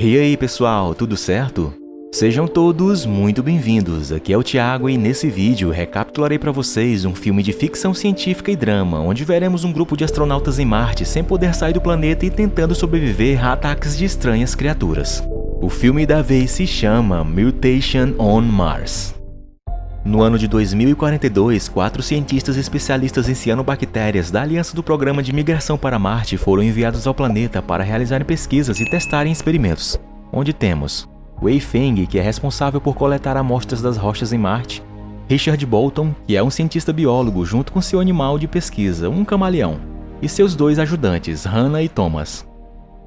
E aí pessoal, tudo certo? Sejam todos muito bem-vindos, aqui é o Thiago e nesse vídeo recapitularei para vocês um filme de ficção científica e drama, onde veremos um grupo de astronautas em Marte sem poder sair do planeta e tentando sobreviver a ataques de estranhas criaturas. O filme da vez se chama Mutation on Mars. No ano de 2042, 4 cientistas especialistas em cianobactérias da Aliança do Programa de Migração para Marte foram enviados ao planeta para realizarem pesquisas e testarem experimentos, onde temos Wei Feng, que é responsável por coletar amostras das rochas em Marte, Richard Bolton, que é um cientista biólogo junto com seu animal de pesquisa, um camaleão, e seus 2 ajudantes, Hannah e Thomas.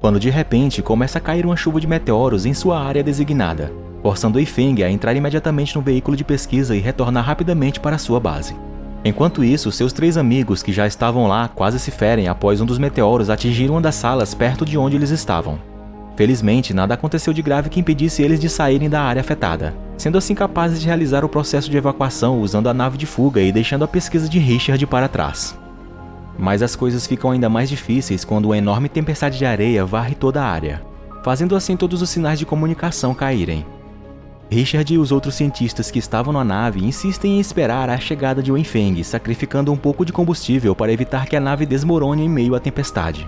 Quando de repente começa a cair uma chuva de meteoros em sua área designada, forçando Wei Feng a entrar imediatamente no veículo de pesquisa e retornar rapidamente para sua base. Enquanto isso, seus 3 amigos que já estavam lá quase se ferem após um dos meteoros atingir uma das salas perto de onde eles estavam. Felizmente, nada aconteceu de grave que impedisse eles de saírem da área afetada, sendo assim capazes de realizar o processo de evacuação usando a nave de fuga e deixando a pesquisa de Richard para trás. Mas as coisas ficam ainda mais difíceis quando uma enorme tempestade de areia varre toda a área, fazendo assim todos os sinais de comunicação caírem. Richard e os outros cientistas que estavam na nave insistem em esperar a chegada de Wei Feng, sacrificando um pouco de combustível para evitar que a nave desmorone em meio à tempestade.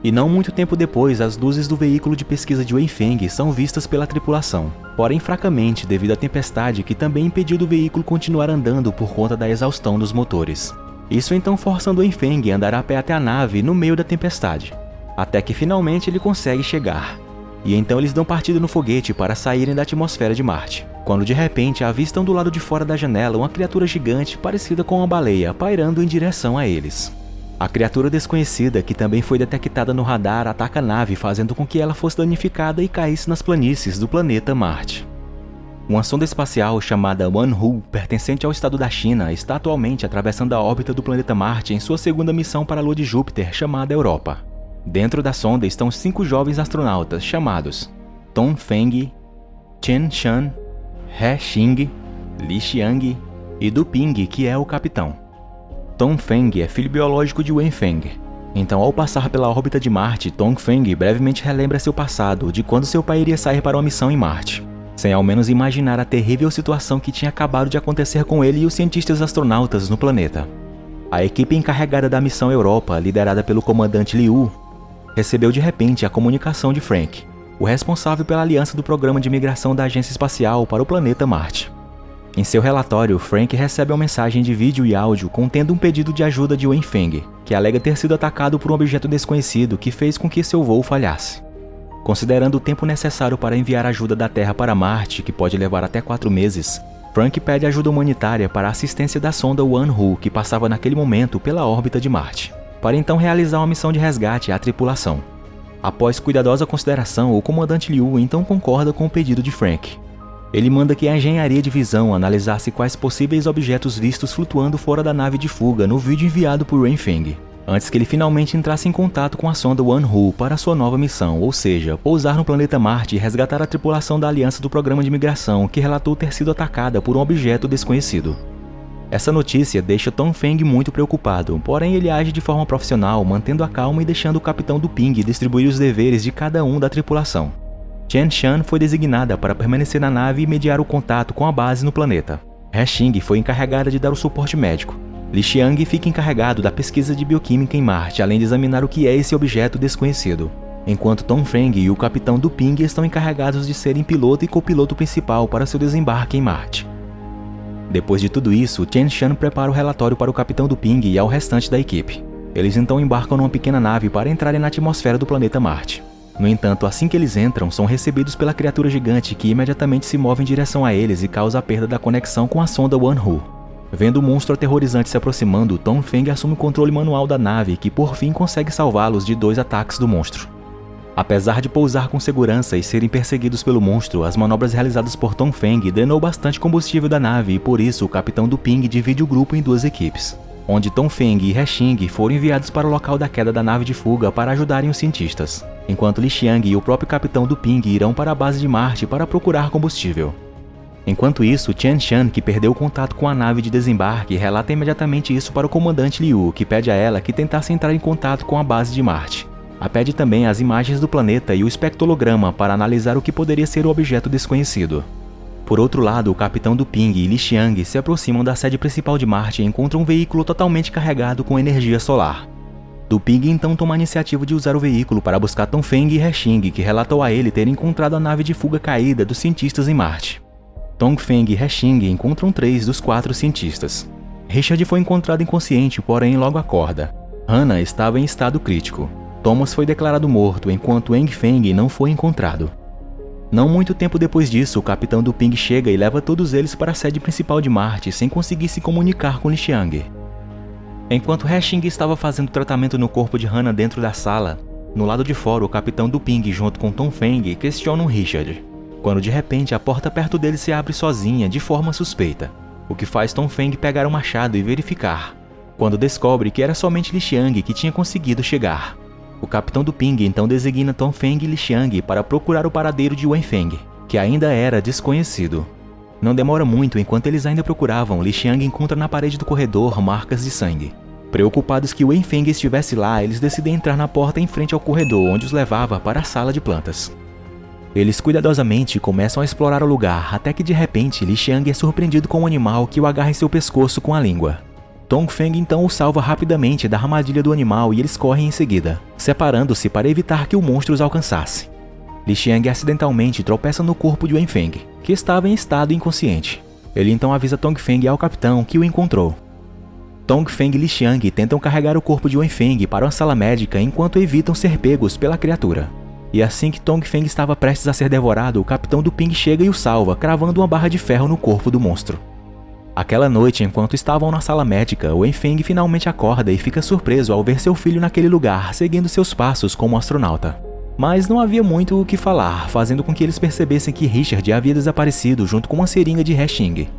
E não muito tempo depois, as luzes do veículo de pesquisa de Wei Feng são vistas pela tripulação, porém fracamente devido à tempestade que também impediu do veículo continuar andando por conta da exaustão dos motores. Isso então forçando Wei Feng a andar a pé até a nave no meio da tempestade, até que finalmente ele consegue chegar. E então eles dão partida no foguete para saírem da atmosfera de Marte, quando de repente avistam do lado de fora da janela uma criatura gigante parecida com uma baleia pairando em direção a eles. A criatura desconhecida, que também foi detectada no radar, ataca a nave, fazendo com que ela fosse danificada e caísse nas planícies do planeta Marte. Uma sonda espacial chamada Wanhu, pertencente ao estado da China, está atualmente atravessando a órbita do planeta Marte em sua segunda missão para a lua de Júpiter, chamada Europa. Dentro da sonda estão 5 jovens astronautas chamados Tom Feng, Chen Shan, He Xing, Li Xiang e Du Ping, que é o capitão. Tom Feng é filho biológico de Wei Feng. Então, ao passar pela órbita de Marte, Tom Feng brevemente relembra seu passado, de quando seu pai iria sair para uma missão em Marte, sem ao menos imaginar a terrível situação que tinha acabado de acontecer com ele e os cientistas astronautas no planeta. A equipe encarregada da missão Europa, liderada pelo comandante Liu, recebeu de repente a comunicação de Frank, o responsável pela aliança do programa de migração da Agência Espacial para o planeta Marte. Em seu relatório, Frank recebe uma mensagem de vídeo e áudio contendo um pedido de ajuda de Wei Feng, que alega ter sido atacado por um objeto desconhecido que fez com que seu voo falhasse. Considerando o tempo necessário para enviar ajuda da Terra para Marte, que pode levar até 4 meses, Frank pede ajuda humanitária para a assistência da sonda Wanhu, que passava naquele momento pela órbita de Marte, para então realizar uma missão de resgate à tripulação. Após cuidadosa consideração, o comandante Liu então concorda com o pedido de Frank. Ele manda que a engenharia de visão analisasse quais possíveis objetos vistos flutuando fora da nave de fuga no vídeo enviado por Wei Feng, antes que ele finalmente entrasse em contato com a sonda Wanhu para sua nova missão, ou seja, pousar no planeta Marte e resgatar a tripulação da Aliança do Programa de Migração, que relatou ter sido atacada por um objeto desconhecido. Essa notícia deixa Tom Feng muito preocupado, porém ele age de forma profissional, mantendo a calma e deixando o capitão do Ping distribuir os deveres de cada um da tripulação. Chen Shan foi designada para permanecer na nave e mediar o contato com a base no planeta. He Xing foi encarregada de dar o suporte médico. Li Xiang fica encarregado da pesquisa de bioquímica em Marte, além de examinar o que é esse objeto desconhecido. Enquanto Tom Feng e o capitão do Ping estão encarregados de serem piloto e copiloto principal para seu desembarque em Marte. Depois de tudo isso, Chen Shan prepara o relatório para o capitão do Ping e ao restante da equipe. Eles então embarcam numa pequena nave para entrarem na atmosfera do planeta Marte. No entanto, assim que eles entram, são recebidos pela criatura gigante que imediatamente se move em direção a eles e causa a perda da conexão com a sonda Wanhu. Vendo o monstro aterrorizante se aproximando, Tom Feng assume o controle manual da nave, que por fim consegue salvá-los de 2 ataques do monstro. Apesar de pousar com segurança e serem perseguidos pelo monstro, as manobras realizadas por Tom Feng drenou bastante combustível da nave e por isso o capitão do Ping divide o grupo em 2 equipes, onde Tom Feng e He Xing foram enviados para o local da queda da nave de fuga para ajudarem os cientistas, enquanto Li Xiang e o próprio capitão do Ping irão para a base de Marte para procurar combustível. Enquanto isso, Chen Shan, que perdeu o contato com a nave de desembarque, relata imediatamente isso para o comandante Liu, que pede a ela que tentasse entrar em contato com a base de Marte. Pede também as imagens do planeta e o espectrolograma para analisar o que poderia ser o objeto desconhecido. Por outro lado, o capitão do Ping e Li Xiang se aproximam da sede principal de Marte e encontram um veículo totalmente carregado com energia solar. Du Ping então toma a iniciativa de usar o veículo para buscar Tongfeng e He Xing, que relatou a ele ter encontrado a nave de fuga caída dos cientistas em Marte. Tongfeng e He Xing encontram 3 dos 4 cientistas. Richard foi encontrado inconsciente, porém logo acorda. Hannah estava em estado crítico. Thomas foi declarado morto, enquanto Eng Feng não foi encontrado. Não muito tempo depois disso, o capitão do Ping chega e leva todos eles para a sede principal de Marte sem conseguir se comunicar com Li Xiang. Enquanto He Xing estava fazendo tratamento no corpo de Hannah dentro da sala, no lado de fora o capitão do Ping junto com Tongfeng questionam Richard, quando de repente a porta perto dele se abre sozinha de forma suspeita, o que faz Tongfeng pegar o machado e verificar, quando descobre que era somente Li Xiang que tinha conseguido chegar. O capitão do Ping então designa Tongfeng e Li Xiang para procurar o paradeiro de Wenfeng, que ainda era desconhecido. Não demora muito, enquanto eles ainda procuravam, Li Xiang encontra na parede do corredor marcas de sangue. Preocupados que Wenfeng estivesse lá, eles decidem entrar na porta em frente ao corredor, onde os levava para a sala de plantas. Eles cuidadosamente começam a explorar o lugar, até que de repente Li Xiang é surpreendido com um animal que o agarra em seu pescoço com a língua. Tongfeng então o salva rapidamente da armadilha do animal e eles correm em seguida, separando-se para evitar que o monstro os alcançasse. Li Xiang acidentalmente tropeça no corpo de Wenfeng, que estava em estado inconsciente. Ele então avisa Tongfeng ao capitão que o encontrou. Tongfeng e Li Xiang tentam carregar o corpo de Wenfeng para uma sala médica enquanto evitam ser pegos pela criatura. E assim que Tongfeng estava prestes a ser devorado, o capitão do Ping chega e o salva, cravando uma barra de ferro no corpo do monstro. Aquela noite, enquanto estavam na sala médica, Wenfeng finalmente acorda e fica surpreso ao ver seu filho naquele lugar, seguindo seus passos como astronauta. Mas não havia muito o que falar, fazendo com que eles percebessem que Richard havia desaparecido junto com uma seringa de He Xing.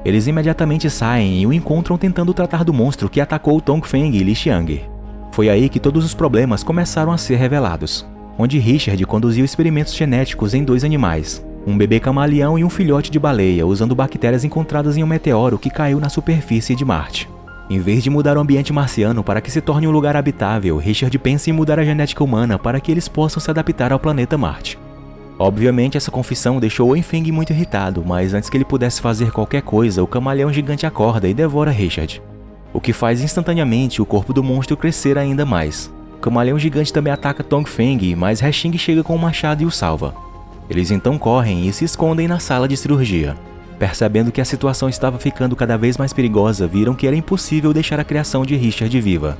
Eles imediatamente saem e o encontram tentando tratar do monstro que atacou Tongfeng e Li Xiang. Foi aí que todos os problemas começaram a ser revelados, onde Richard conduziu experimentos genéticos em 2 animais, um bebê camaleão e um filhote de baleia, usando bactérias encontradas em um meteoro que caiu na superfície de Marte. Em vez de mudar o ambiente marciano para que se torne um lugar habitável, Richard pensa em mudar a genética humana para que eles possam se adaptar ao planeta Marte. Obviamente, essa confissão deixou Wenfeng muito irritado, mas antes que ele pudesse fazer qualquer coisa, o camaleão gigante acorda e devora Richard, o que faz instantaneamente o corpo do monstro crescer ainda mais. O camaleão gigante também ataca Tongfeng, mas He Xing chega com um machado e o salva. Eles então correm e se escondem na sala de cirurgia. Percebendo que a situação estava ficando cada vez mais perigosa, viram que era impossível deixar a criação de Richard viva.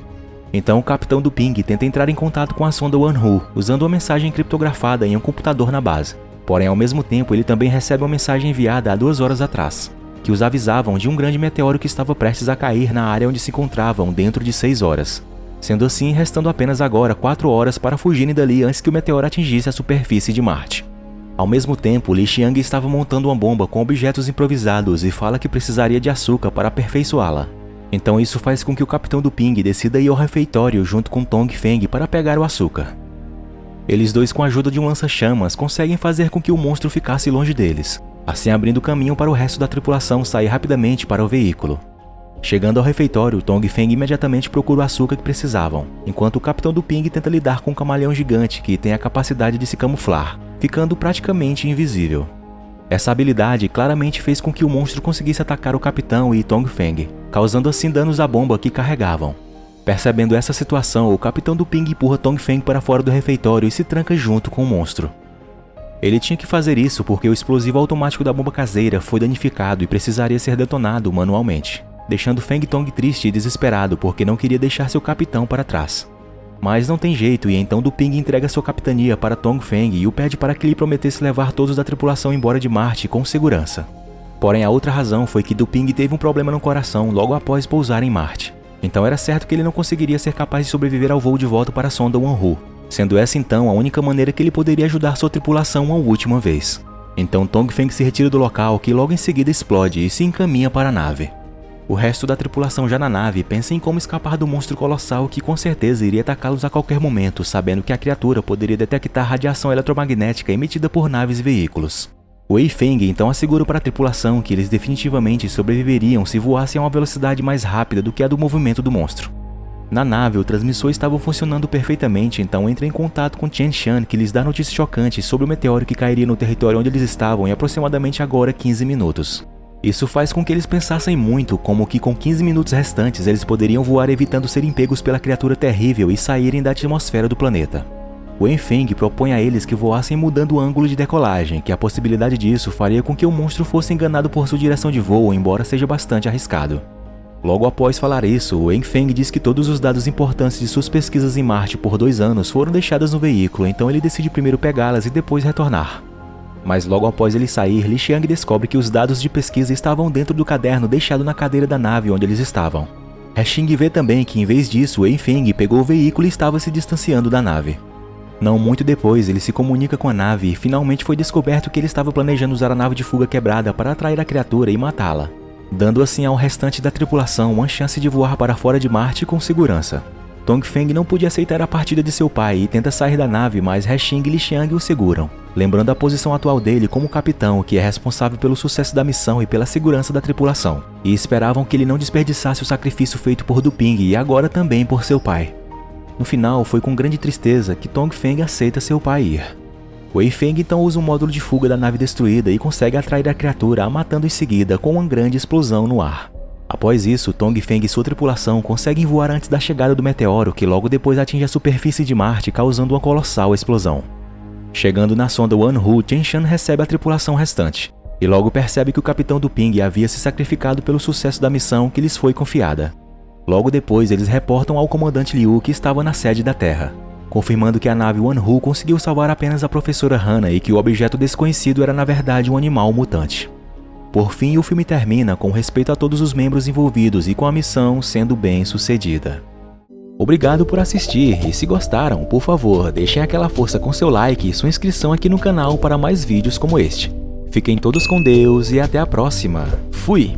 Então o capitão do Ping tenta entrar em contato com a sonda Wanhu, usando uma mensagem criptografada em um computador na base. Porém, ao mesmo tempo, ele também recebe uma mensagem enviada há 2 horas atrás, que os avisavam de um grande meteoro que estava prestes a cair na área onde se encontravam dentro de 6 horas. Sendo assim, restando apenas agora 4 horas para fugirem dali antes que o meteoro atingisse a superfície de Marte. Ao mesmo tempo, Li Xiang estava montando uma bomba com objetos improvisados e fala que precisaria de açúcar para aperfeiçoá-la. Então isso faz com que o capitão do Ping decida ir ao refeitório junto com Tongfeng para pegar o açúcar. Eles dois, com a ajuda de um lança-chamas, conseguem fazer com que o monstro ficasse longe deles, assim abrindo caminho para o resto da tripulação sair rapidamente para o veículo. Chegando ao refeitório, Tongfeng imediatamente procura o açúcar que precisavam, enquanto o capitão do Ping tenta lidar com um camaleão gigante que tem a capacidade de se camuflar, ficando praticamente invisível. Essa habilidade claramente fez com que o monstro conseguisse atacar o capitão e Tongfeng, causando assim danos à bomba que carregavam. Percebendo essa situação, o capitão do Ping empurra Tongfeng para fora do refeitório e se tranca junto com o monstro. Ele tinha que fazer isso porque o explosivo automático da bomba caseira foi danificado e precisaria ser detonado manualmente, deixando Feng Tong triste e desesperado porque não queria deixar seu capitão para trás. Mas não tem jeito, e então Du Ping entrega sua capitania para Tongfeng e o pede para que lhe prometesse levar todos da tripulação embora de Marte com segurança. Porém, a outra razão foi que Du Ping teve um problema no coração logo após pousar em Marte. Então era certo que ele não conseguiria ser capaz de sobreviver ao voo de volta para a sonda Wanhu, sendo essa então a única maneira que ele poderia ajudar sua tripulação uma última vez. Então Tongfeng se retira do local, que logo em seguida explode e se encaminha para a nave. O resto da tripulação já na nave pensa em como escapar do monstro colossal que com certeza iria atacá-los a qualquer momento, sabendo que a criatura poderia detectar radiação eletromagnética emitida por naves e veículos. Wei Feng então assegura para a tripulação que eles definitivamente sobreviveriam se voassem a uma velocidade mais rápida do que a do movimento do monstro. Na nave, o transmissor estava funcionando perfeitamente, então entra em contato com Chen Shan, que lhes dá notícias chocantes sobre o meteoro que cairia no território onde eles estavam em aproximadamente agora 15 minutos. Isso faz com que eles pensassem muito, como que com 15 minutos restantes eles poderiam voar evitando serem pegos pela criatura terrível e saírem da atmosfera do planeta. O Enfeng propõe a eles que voassem mudando o ângulo de decolagem, que a possibilidade disso faria com que o monstro fosse enganado por sua direção de voo, embora seja bastante arriscado. Logo após falar isso, o Enfeng diz que todos os dados importantes de suas pesquisas em Marte por 2 anos foram deixadas no veículo, então ele decide primeiro pegá-las e depois retornar. Mas logo após ele sair, Li Xiang descobre que os dados de pesquisa estavam dentro do caderno deixado na cadeira da nave onde eles estavam. Hexing vê também que em vez disso, o Enfeng pegou o veículo e estava se distanciando da nave. Não muito depois, ele se comunica com a nave e finalmente foi descoberto que ele estava planejando usar a nave de fuga quebrada para atrair a criatura e matá-la, dando assim ao restante da tripulação uma chance de voar para fora de Marte com segurança. Dongfeng não podia aceitar a partida de seu pai e tenta sair da nave, mas Hexing e Li Xiang o seguram, lembrando a posição atual dele como capitão, que é responsável pelo sucesso da missão e pela segurança da tripulação, e esperavam que ele não desperdiçasse o sacrifício feito por Duping e agora também por seu pai. No final, foi com grande tristeza que Dongfeng aceita seu pai ir. O Enfeng então usa um módulo de fuga da nave destruída e consegue atrair a criatura, a matando em seguida com uma grande explosão no ar. Após isso, Dongfeng e sua tripulação conseguem voar antes da chegada do meteoro, que logo depois atinge a superfície de Marte, causando uma colossal explosão. Chegando na sonda Wanhu, Chen Shan recebe a tripulação restante, e logo percebe que o capitão Duping havia se sacrificado pelo sucesso da missão que lhes foi confiada. Logo depois, eles reportam ao comandante Liu que estava na sede da Terra, confirmando que a nave Wanhu conseguiu salvar apenas a professora Hana e que o objeto desconhecido era na verdade um animal mutante. Por fim, o filme termina com respeito a todos os membros envolvidos e com a missão sendo bem sucedida. Obrigado por assistir e se gostaram, por favor, deixem aquela força com seu like e sua inscrição aqui no canal para mais vídeos como este. Fiquem todos com Deus e até a próxima. Fui!